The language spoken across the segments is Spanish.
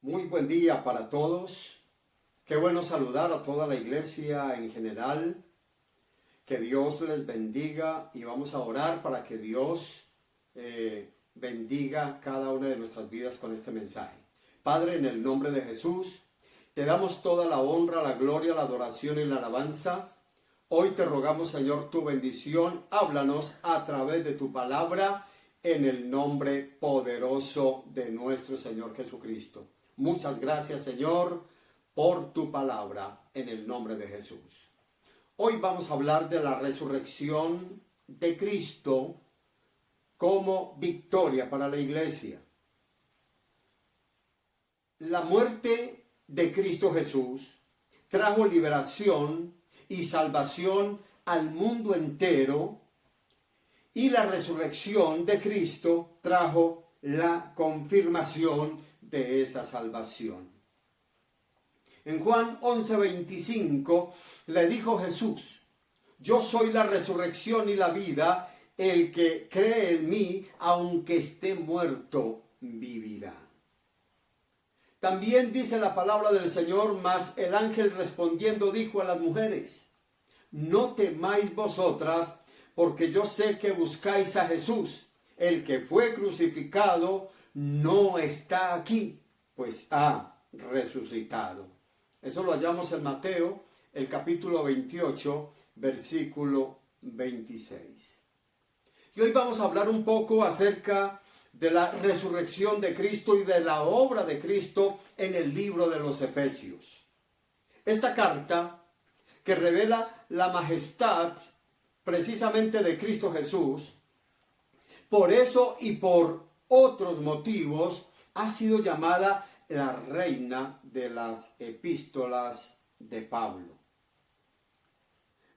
Muy buen día para todos. Qué bueno saludar a toda la iglesia en general. Que Dios les bendiga y vamos a orar para que Dios bendiga cada una de nuestras vidas con este mensaje. Padre, en el nombre de Jesús, te damos toda la honra, la gloria, la adoración y la alabanza. Hoy te rogamos, Señor, tu bendición. Háblanos a través de tu palabra en el nombre poderoso de nuestro Señor Jesucristo. Muchas gracias, Señor, por tu palabra en el nombre de Jesús. Hoy vamos a hablar de la resurrección de Cristo como victoria para la iglesia. La muerte de Cristo Jesús trajo liberación y salvación al mundo entero, y la resurrección de Cristo trajo la confirmación de esa salvación. En Juan 11:25 le dijo Jesús: yo soy la resurrección y la vida, el que cree en mí, aunque esté muerto, vivirá. También dice la palabra del Señor: mas el ángel respondiendo dijo a las mujeres: no temáis vosotras, porque yo sé que buscáis a Jesús, el que fue crucificado, no está aquí, pues ha resucitado. Eso lo hallamos en Mateo, el capítulo 28, versículo 26. Y hoy vamos a hablar un poco acerca de la resurrección de Cristo y de la obra de Cristo en el libro de los Efesios. Esta carta, que revela la majestad precisamente de Cristo Jesús, por eso y por otros motivos, ha sido llamada la reina de las epístolas de Pablo.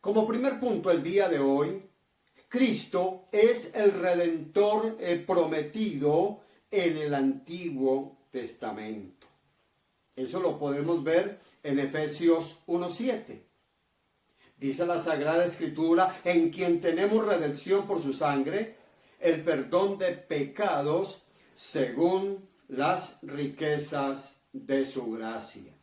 Como primer punto el día de hoy, Cristo es el Redentor prometido en el Antiguo Testamento. Eso lo podemos ver en Efesios 1:7. Dice la Sagrada Escritura: en quien tenemos redención por su sangre, el perdón de pecados según las riquezas de su gracia.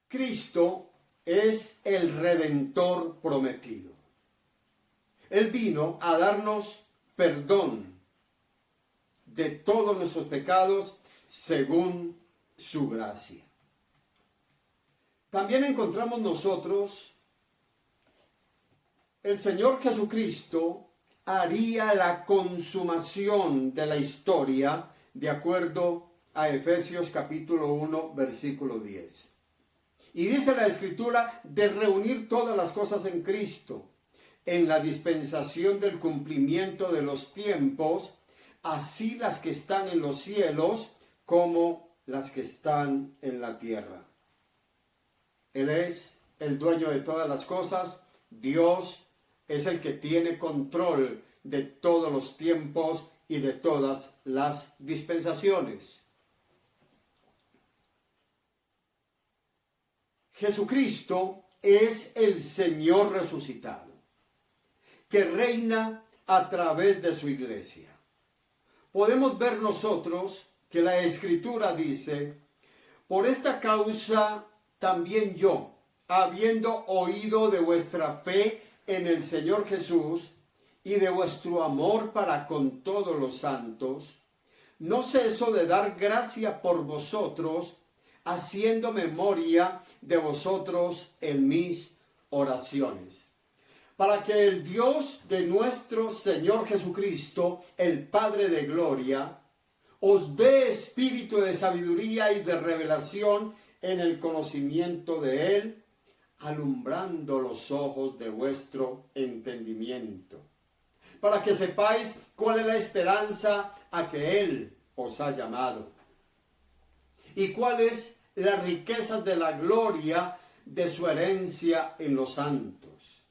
Cristo es el Redentor prometido. Él vino a darnos perdón de todos nuestros pecados según su gracia. También encontramos nosotros el Señor Jesucristo haría la consumación de la historia de acuerdo a Efesios capítulo 1, versículo 10. Y dice la Escritura: de reunir todas las cosas en Cristo, en la dispensación del cumplimiento de los tiempos, así las que están en los cielos como las que están en la tierra. Él es el dueño de todas las cosas. Dios es el que tiene control de todos los tiempos y de todas las dispensaciones. Jesucristo es el Señor resucitado, que reina a través de su iglesia. Podemos ver nosotros que la Escritura dice: por esta causa también yo, habiendo oído de vuestra fe en el Señor Jesús y de vuestro amor para con todos los santos, no ceso de dar gracia por vosotros, haciendo memoria de vosotros en mis oraciones, para que el Dios de nuestro Señor Jesucristo, el Padre de gloria, os dé espíritu de sabiduría y de revelación en el conocimiento de Él, alumbrando los ojos de vuestro entendimiento, para que sepáis cuál es la esperanza a que Él os ha llamado, y cuál es la riqueza de la gloria de su herencia en los santos,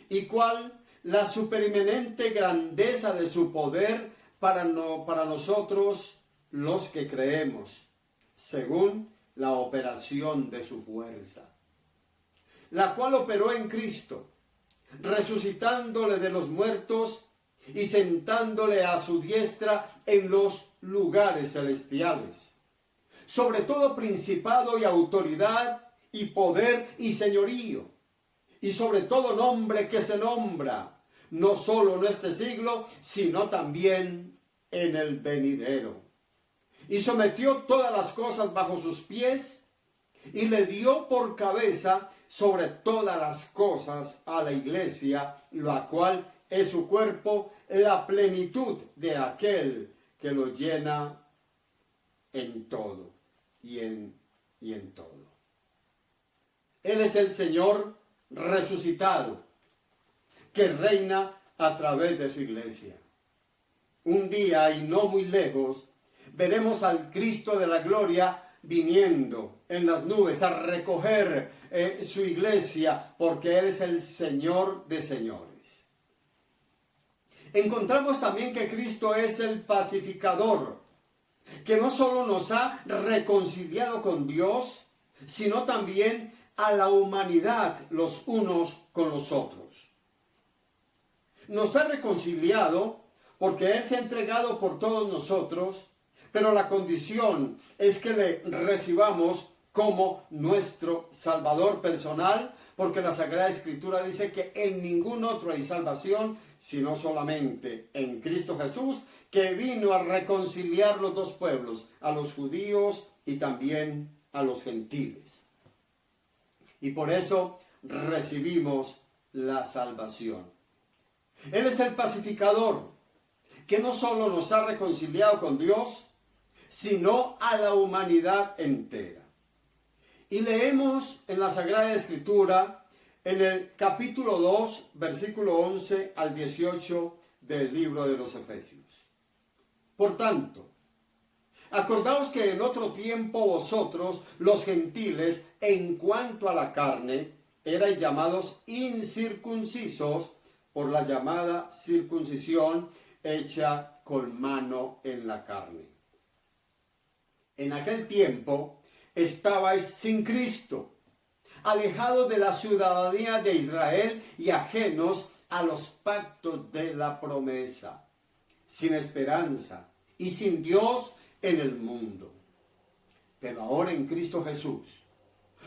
y cuál la supereminente grandeza de su poder para nosotros los que creemos, según la operación de su fuerza, la cual operó en Cristo, resucitándole de los muertos y sentándole a su diestra en los lugares celestiales, sobre todo principado y autoridad y poder y señorío, y sobre todo nombre que se nombra, no solo en este siglo, sino también en el venidero. Y sometió todas las cosas bajo sus pies, y le dio por cabeza sobre todas las cosas a la iglesia, la cual es su cuerpo, la plenitud de aquel que lo llena en todo y en todo. Él es el Señor resucitado, que reina a través de su iglesia. Un día, y no muy lejos, veremos al Cristo de la gloria viniendo en las nubes a recoger su iglesia, porque Él es el Señor de señores. Encontramos también que Cristo es el pacificador, que no solo nos ha reconciliado con Dios, sino también a la humanidad los unos con los otros. Nos ha reconciliado porque Él se ha entregado por todos nosotros, pero la condición es que le recibamos como nuestro Salvador personal, porque la Sagrada Escritura dice que en ningún otro hay salvación, sino solamente en Cristo Jesús, que vino a reconciliar los dos pueblos, a los judíos y también a los gentiles. Y por eso recibimos la salvación. Él es el pacificador, que no solo nos ha reconciliado con Dios, sino a la humanidad entera. Y leemos en la Sagrada Escritura, en el capítulo 2, versículo 11 al 18 del libro de los Efesios. Por tanto, acordaos que en otro tiempo vosotros, los gentiles, en cuanto a la carne, erais llamados incircuncisos por la llamada circuncisión hecha con mano en la carne. En aquel tiempo estabais sin Cristo, alejados de la ciudadanía de Israel y ajenos a los pactos de la promesa, sin esperanza y sin Dios en el mundo. Pero ahora en Cristo Jesús,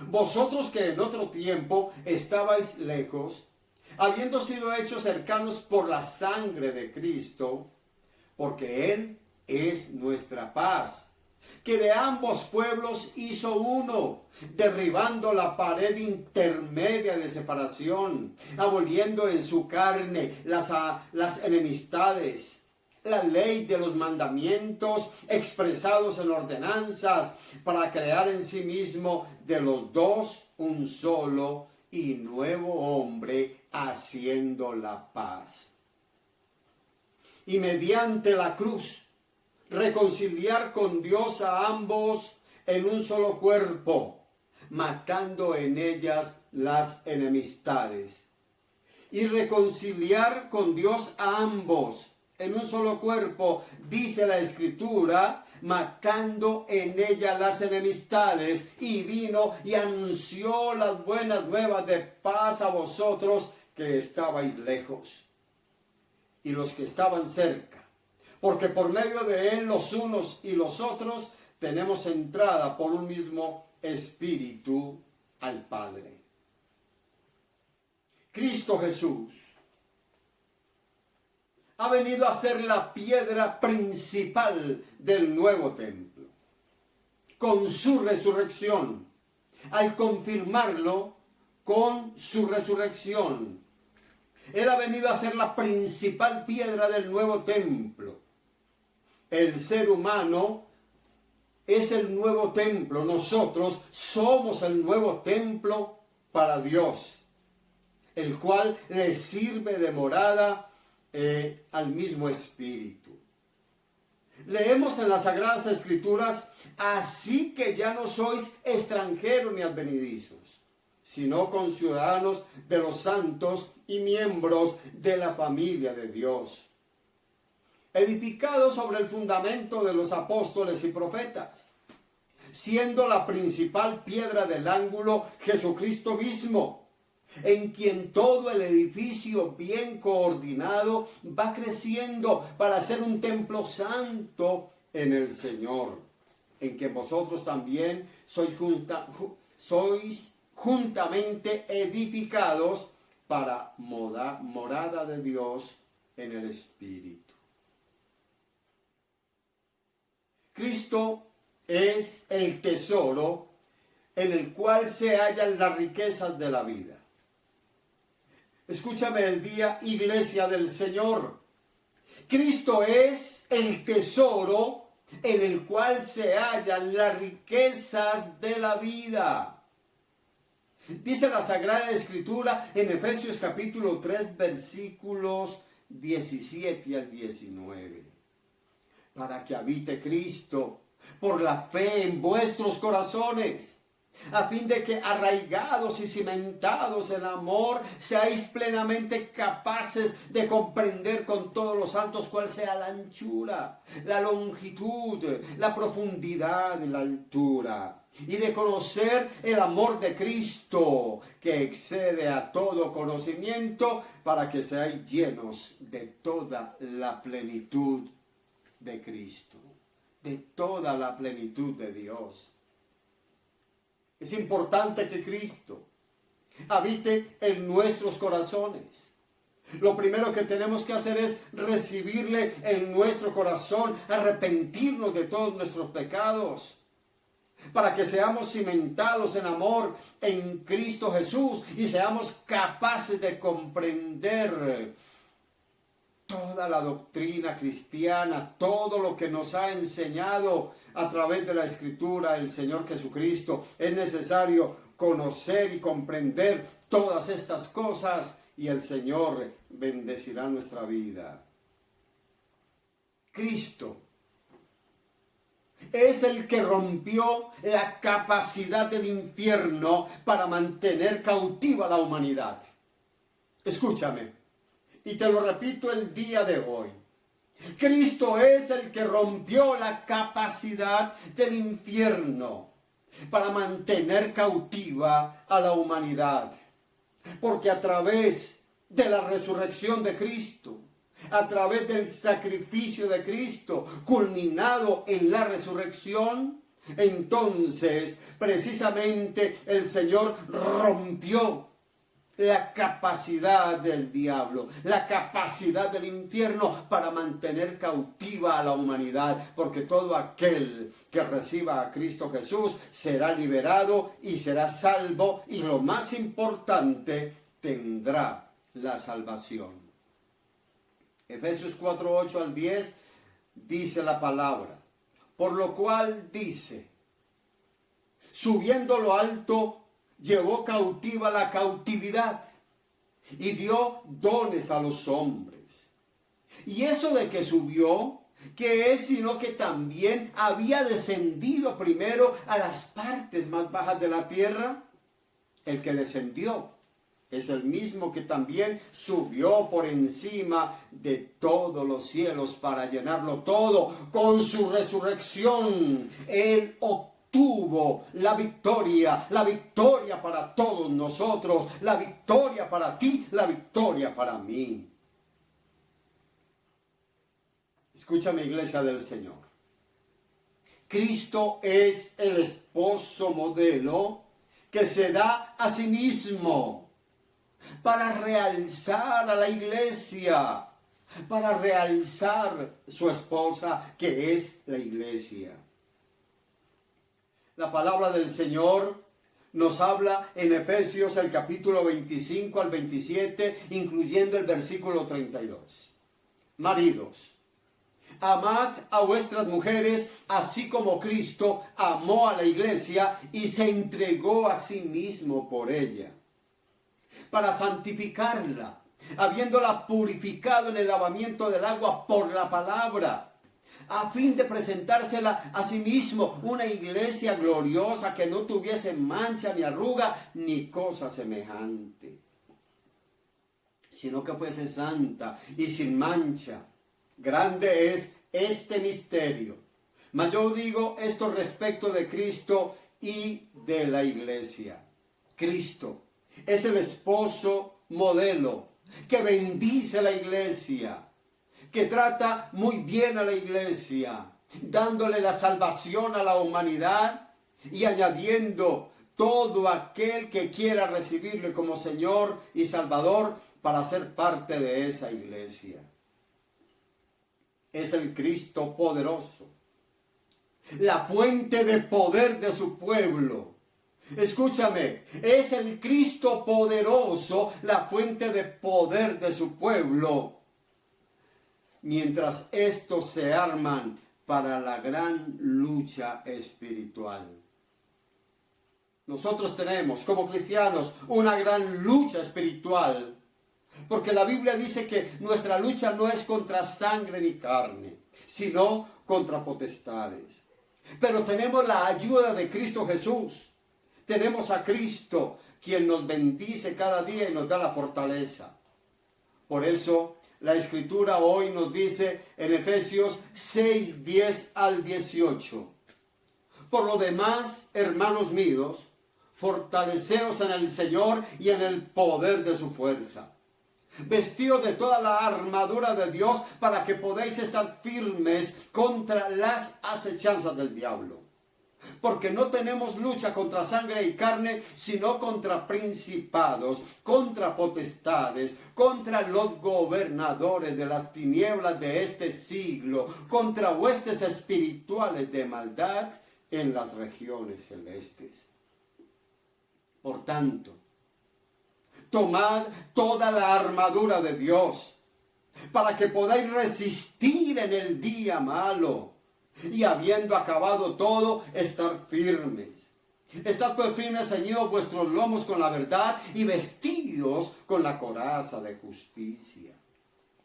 vosotros que en otro tiempo estabais lejos, habiendo sido hechos cercanos por la sangre de Cristo, porque Él es nuestra paz, que de ambos pueblos hizo uno, derribando la pared intermedia de separación, aboliendo en su carne las enemistades, la ley de los mandamientos expresados en ordenanzas, para crear en sí mismo de los dos un solo y nuevo hombre, haciendo la paz. Y mediante la cruz reconciliar con Dios a ambos en un solo cuerpo, matando en ellas las enemistades. Y reconciliar con Dios a ambos en un solo cuerpo, dice la Escritura, matando en ella las enemistades, y vino y anunció las buenas nuevas de paz a vosotros que estabais lejos y los que estaban cerca, porque por medio de Él los unos y los otros tenemos entrada por un mismo Espíritu al Padre. Cristo Jesús ha venido a ser la piedra principal del nuevo templo. Con su resurrección, al confirmarlo con su resurrección, Él ha venido a ser la principal piedra del nuevo templo. El ser humano es el nuevo templo. Nosotros somos el nuevo templo para Dios, el cual le sirve de morada al mismo Espíritu. Leemos en las Sagradas Escrituras: así que ya no sois extranjeros ni advenedizos, sino conciudadanos de los santos y miembros de la familia de Dios, edificados sobre el fundamento de los apóstoles y profetas, siendo la principal piedra del ángulo Jesucristo mismo, en quien todo el edificio bien coordinado va creciendo para ser un templo santo en el Señor, en que vosotros también sois juntamente edificados para morada de Dios en el Espíritu. Cristo es el tesoro en el cual se hallan las riquezas de la vida. Escúchame el día, iglesia del Señor. Cristo es el tesoro en el cual se hallan las riquezas de la vida. Dice la Sagrada Escritura en Efesios capítulo 3, versículos 17 al 19. Para que habite Cristo por la fe en vuestros corazones, a fin de que arraigados y cimentados en amor, seáis plenamente capaces de comprender con todos los santos cuál sea la anchura, la longitud, la profundidad y la altura, y de conocer el amor de Cristo, que excede a todo conocimiento, para que seáis llenos de toda la plenitud de Cristo, de toda la plenitud de Dios. Es importante que Cristo habite en nuestros corazones. Lo primero que tenemos que hacer es recibirle en nuestro corazón, arrepentirnos de todos nuestros pecados, para que seamos cimentados en amor en Cristo Jesús y seamos capaces de comprender toda la doctrina cristiana, todo lo que nos ha enseñado a través de la Escritura el Señor Jesucristo. Es necesario conocer y comprender todas estas cosas y el Señor bendecirá nuestra vida. Cristo es el que rompió la capacidad del infierno para mantener cautiva a la humanidad. Escúchame, y te lo repito el día de hoy. Cristo es el que rompió la capacidad del infierno para mantener cautiva a la humanidad. Porque a través de la resurrección de Cristo, a través del sacrificio de Cristo, culminado en la resurrección, entonces precisamente el Señor rompió la capacidad del diablo, la capacidad del infierno para mantener cautiva a la humanidad, porque todo aquel que reciba a Cristo Jesús será liberado y será salvo, y lo más importante, tendrá la salvación. Efesios 4, 8 al 10 dice la palabra, por lo cual dice, subiendo lo alto, llevó cautiva la cautividad y dio dones a los hombres. Y eso de que subió, que es sino que también había descendido primero a las partes más bajas de la tierra. El que descendió es el mismo que también subió por encima de todos los cielos para llenarlo todo. Con su resurrección, Él obtuvo la victoria para todos nosotros, la victoria para ti, la victoria para mí. Escúchame, iglesia del Señor. Cristo es el esposo modelo que se da a sí mismo para realzar a la iglesia, para realzar su esposa, que es la iglesia. La palabra del Señor nos habla en Efesios el capítulo 25 al 27, incluyendo el versículo 32. Maridos, amad a vuestras mujeres, así como Cristo amó a la iglesia y se entregó a sí mismo por ella, para santificarla, habiéndola purificado en el lavamiento del agua por la palabra, a fin de presentársela a sí mismo una iglesia gloriosa, que no tuviese mancha ni arruga ni cosa semejante, sino que fuese santa y sin mancha. Grande es este misterio, mas yo digo esto respecto de Cristo y de la iglesia. Cristo es el esposo modelo que bendice a la iglesia, que trata muy bien a la iglesia, dándole la salvación a la humanidad y añadiendo todo aquel que quiera recibirle como Señor y Salvador para ser parte de esa iglesia. Es el Cristo poderoso, la fuente de poder de su pueblo. Escúchame, es el Cristo poderoso, la fuente de poder de su pueblo. Mientras estos se arman para la gran lucha espiritual. Nosotros tenemos como cristianos una gran lucha espiritual, porque la Biblia dice que nuestra lucha no es contra sangre ni carne, sino contra potestades. Pero tenemos la ayuda de Cristo Jesús. Tenemos a Cristo, quien nos bendice cada día y nos da la fortaleza. Por eso la Escritura hoy nos dice en Efesios 6, 10 al 18. Por lo demás, hermanos míos, fortaleceos en el Señor y en el poder de su fuerza. Vestidos de toda la armadura de Dios para que podáis estar firmes contra las acechanzas del diablo. Porque no tenemos lucha contra sangre y carne, sino contra principados, contra potestades, contra los gobernadores de las tinieblas de este siglo, contra huestes espirituales de maldad en las regiones celestes. Por tanto, tomad toda la armadura de Dios, para que podáis resistir en el día malo, y habiendo acabado todo, estar firmes. Estad pues firmes, ceñidos vuestros lomos con la verdad, y vestidos con la coraza de justicia,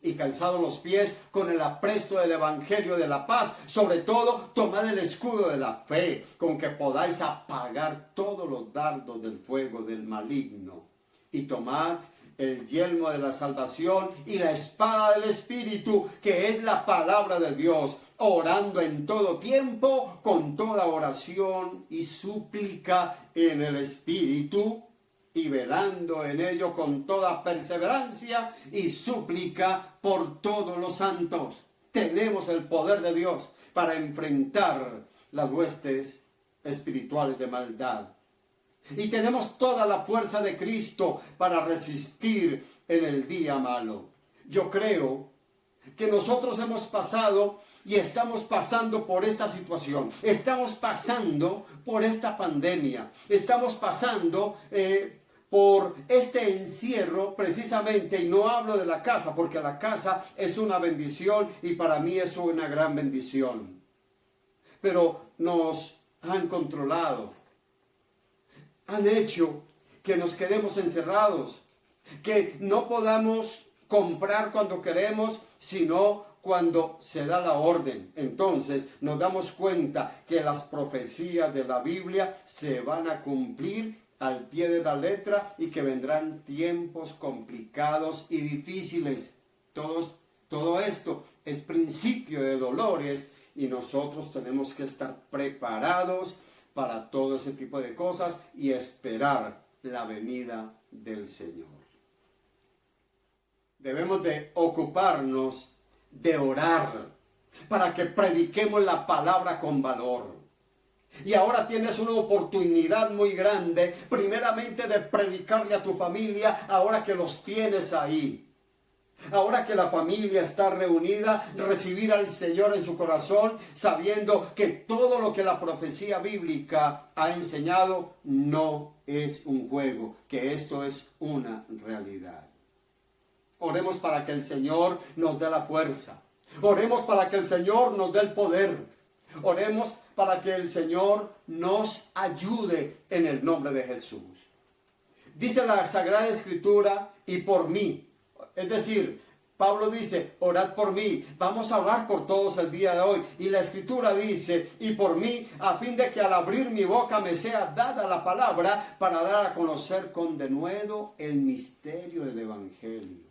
y calzados los pies con el apresto del evangelio de la paz. Sobre todo, tomad el escudo de la fe, con que podáis apagar todos los dardos del fuego del maligno. Y tomad el yelmo de la salvación y la espada del Espíritu, que es la palabra de Dios, orando en todo tiempo con toda oración y súplica en el Espíritu, y velando en ello con toda perseverancia y súplica por todos los santos. Tenemos el poder de Dios para enfrentar las huestes espirituales de maldad. Y tenemos toda la fuerza de Cristo para resistir en el día malo. Yo creo que nosotros hemos pasado y estamos pasando por esta situación. Estamos pasando por esta pandemia. Estamos pasando por este encierro precisamente. Y no hablo de la casa, porque la casa es una bendición y para mí es una gran bendición. Pero nos han controlado. Han hecho que nos quedemos encerrados, que no podamos comprar cuando queremos, sino cuando se da la orden. Entonces nos damos cuenta que las profecías de la Biblia se van a cumplir al pie de la letra y que vendrán tiempos complicados y difíciles. Todo esto es principio de dolores y nosotros tenemos que estar preparados para todo ese tipo de cosas y esperar la venida del Señor. Debemos de ocuparnos de orar para que prediquemos la palabra con valor. Y ahora tienes una oportunidad muy grande, primeramente de predicarle a tu familia, ahora que los tienes ahí. Ahora que la familia está reunida, recibir al Señor en su corazón, sabiendo que todo lo que la profecía bíblica ha enseñado no es un juego, que esto es una realidad. Oremos para que el Señor nos dé la fuerza. Oremos para que el Señor nos dé el poder. Oremos para que el Señor nos ayude en el nombre de Jesús. Dice la Sagrada Escritura, y por mí. Es decir, Pablo dice, orad por mí. Vamos a orar por todos el día de hoy. Y la Escritura dice, y por mí, a fin de que al abrir mi boca me sea dada la palabra para dar a conocer con denuedo el misterio del Evangelio.